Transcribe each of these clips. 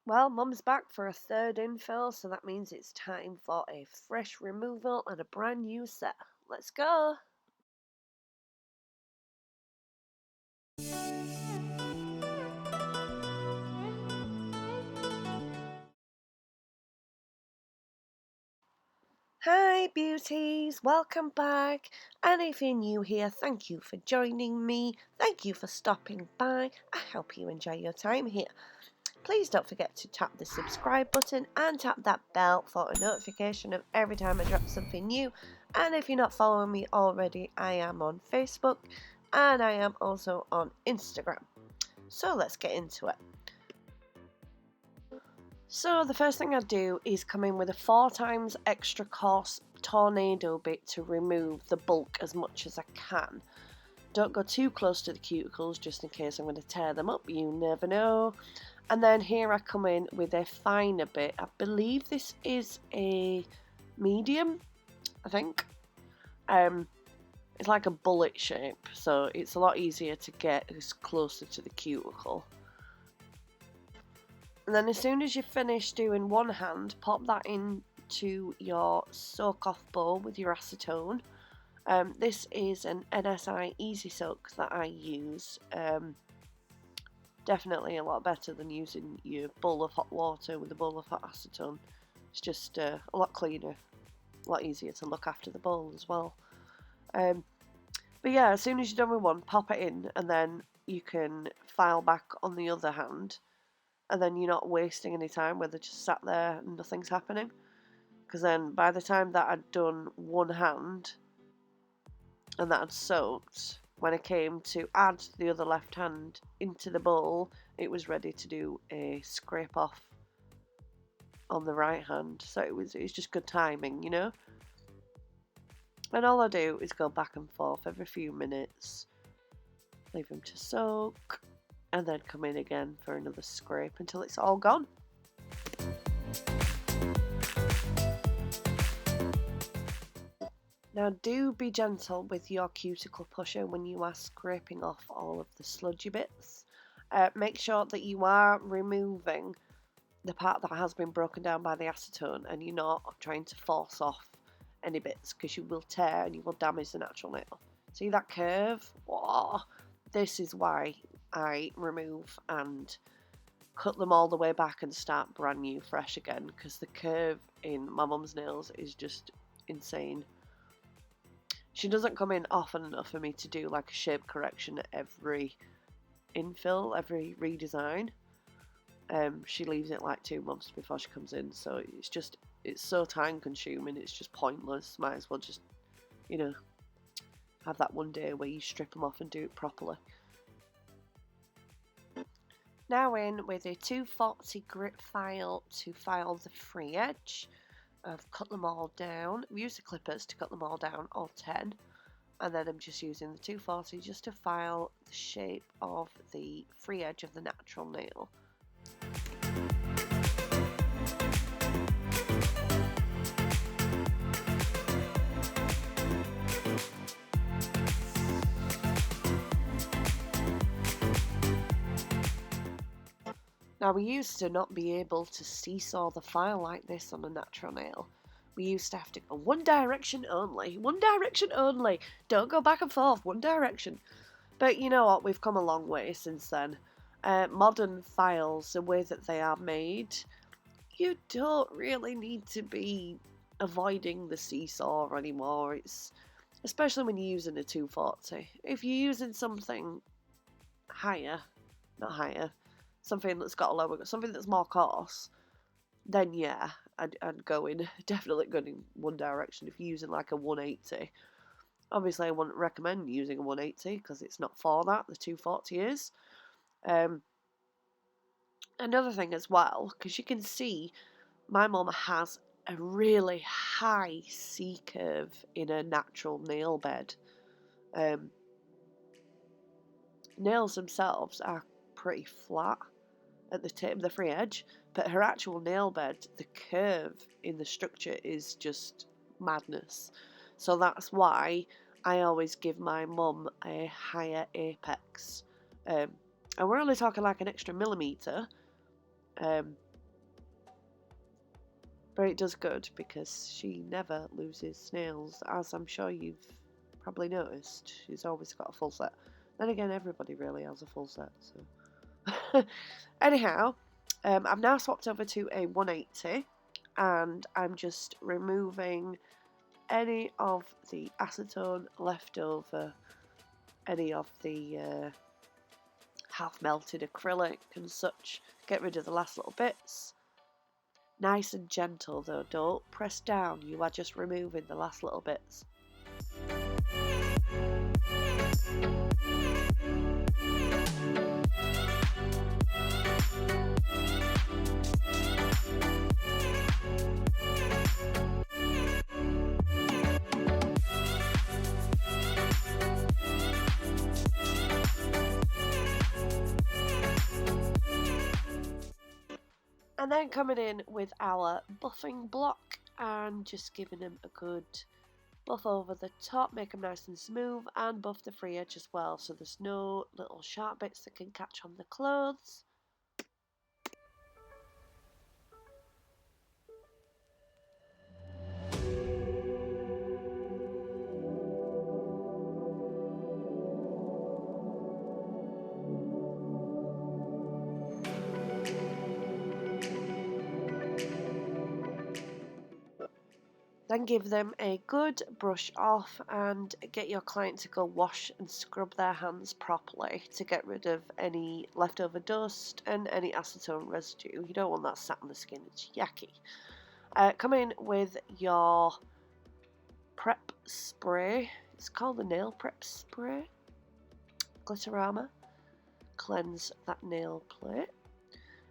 Well, Mum's back for a third infill, so that means it's time for a fresh removal and a brand new set. Let's go! Hi beauties, welcome back, and if you're new here, thank you for joining me, thank you for stopping by, I hope you enjoy your time here. Please don't forget to tap the subscribe button and tap that bell for a notification of every time I drop something new. And if you're not following me already, I am on Facebook and I am also on Instagram. So let's get into it. So the first thing I do is come in with a 4 times extra coarse tornado bit to remove the bulk as much as I can. Don't go too close to the cuticles just in case I'm going to tear them up, you never know. And then here I come in with a finer bit. I believe this is a medium, I think. It's like a bullet shape, so it's a lot easier to get as closer to the cuticle. And then as soon as you finish doing one hand, pop that into your soak off bowl with your acetone. This is an NSI Easy Soak that I use. Definitely a lot better than using your bowl of hot water with a bowl of hot acetone. It's just a lot cleaner, a lot easier to look after the bowl as well. But yeah, as soon as you're done with one, pop it in and then you can file back on the other hand, and then you're not wasting any time where they're just sat there and nothing's happening. Because then by the time that I'd done one hand and that had soaked, when I came to add the other left hand into the bowl, it was ready to do a scrape off on the right hand. So it was just good timing, you know. And all I do is go back and forth every few minutes, leave them to soak, and then come in again for another scrape until it's all gone. Now do be gentle with your cuticle pusher when you are scraping off all of the sludgy bits. Make sure that you are removing the part that has been broken down by the acetone and you're not trying to force off any bits, because you will tear and you will damage the natural nail. See that curve? Whoa. This is why I remove and cut them all the way back and start brand new fresh again, because the curve in my mum's nails is just insane. She doesn't come in often enough for me to do like a shape correction at every infill, every redesign. She leaves it like 2 months before she comes in, so it's so time consuming, it's just pointless. Might as well just, you know, have that one day where you strip them off and do it properly. Now in with a 240 grit file to file the free edge. I've cut them all down. I've used the clippers to cut them all down, all 10. And then I'm just using the 240 just to file the shape of the free edge of the natural nail. Now we used to not be able to seesaw the file like this on a natural nail. We used to have to go one direction only, don't go back and forth, one direction. But you know what, we've come a long way since then. Modern files, the way that they are made, you don't really need to be avoiding the seesaw anymore. It's especially when you're using a 240. If you're using something higher, not higher, something that's got a lower, something that's more coarse, then yeah, I'd go in, definitely go in one direction. If you're using like a 180, obviously I wouldn't recommend using a 180 because it's not for that, the 240 is. Another thing as well, because you can see my mum has a really high C curve in her natural nail bed. Nails themselves are pretty flat at the tip of the free edge, but her actual nail bed, the curve in the structure is just madness. So that's why I always give my mum a higher apex. And we're only talking like an extra millimetre, But it does good because she never loses nails, as I'm sure you've probably noticed. She's always got a full set. Then again, everybody really has a full set, so. Anyhow, I've now swapped over to a 180, and I'm just removing any of the acetone left over, any of the half melted acrylic and such. Get rid of the last little bits. Nice and gentle though, don't press down, you are just removing the last little bits. And then coming in with our buffing block and just giving them a good buff over the top, make them nice and smooth, and buff the free edge as well, so there's no little sharp bits that can catch on the clothes. Then give them a good brush off and get your client to go wash and scrub their hands properly to get rid of any leftover dust and any acetone residue. You don't want that sat on the skin, it's yucky. Come in with your prep spray. It's called the nail prep spray. Glitterama. Cleanse that nail plate.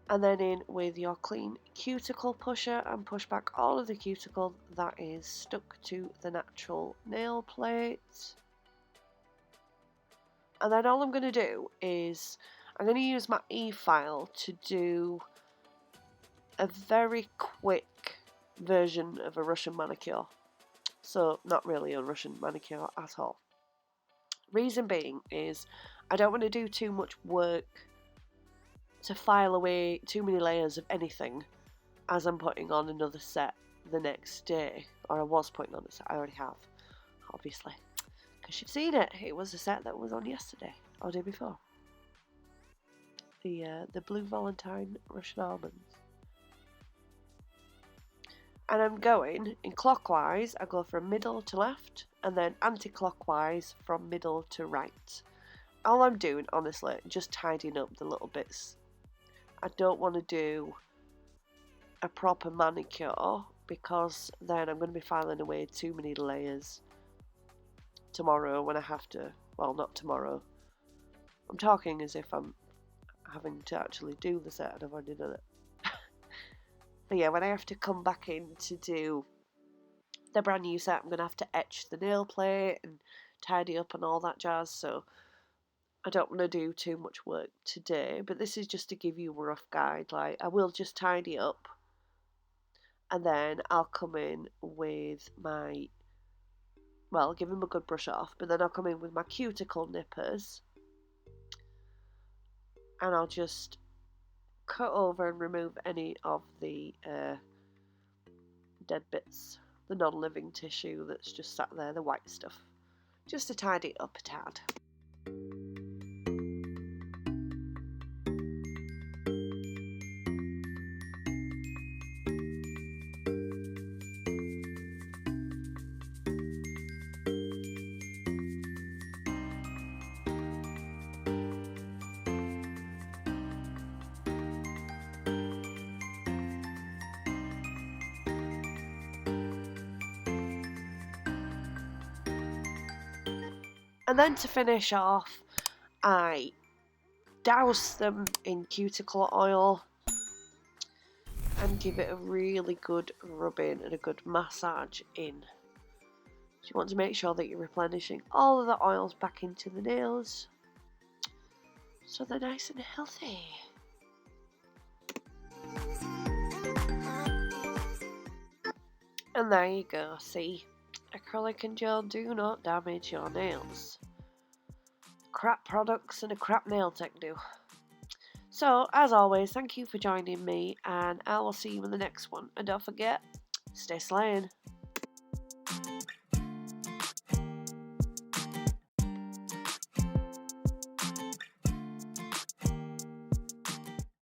And then in with your clean cuticle pusher and push back all of the cuticle that is stuck to the natural nail plate. And then all I'm going to do is I'm going to use my e-file to do a very quick version of a Russian manicure. So not really a Russian manicure at all. Reason being is I don't want to do too much work to file away too many layers of anything as I'm putting on another set the next day. Or I was putting on a set, I already have, obviously. Because you've seen it, it was a set that was on yesterday, or day before. The Blue Valentine Russian Almonds. And I'm going in clockwise, I go from middle to left, and then anti-clockwise from middle to right. All I'm doing, honestly, just tidying up the little bits. I don't want to do a proper manicure because then I'm going to be filing away too many layers tomorrow when I have to, well, not tomorrow. I'm talking as if I'm having to actually do the set and I've already done it. But yeah, when I have to come back in to do the brand new set, I'm going to have to etch the nail plate and tidy up and all that jazz, so I don't want to do too much work today, but this is just to give you a rough guide. Like, I will just tidy up and then I'll come in with my, well, give them a good brush off, but then I'll come in with my cuticle nippers and I'll just cut over and remove any of the dead bits, the non-living tissue that's just sat there, the white stuff, just to tidy it up a tad. And then to finish off, I douse them in cuticle oil and give it a really good rub in and a good massage in. So you want to make sure that you're replenishing all of the oils back into the nails so they're nice and healthy. And there you go, see? Acrylic and gel do not damage your nails. Crap products and a crap nail tech do. So, as always, thank you for joining me, and I will see you in the next one. And don't forget, stay slaying.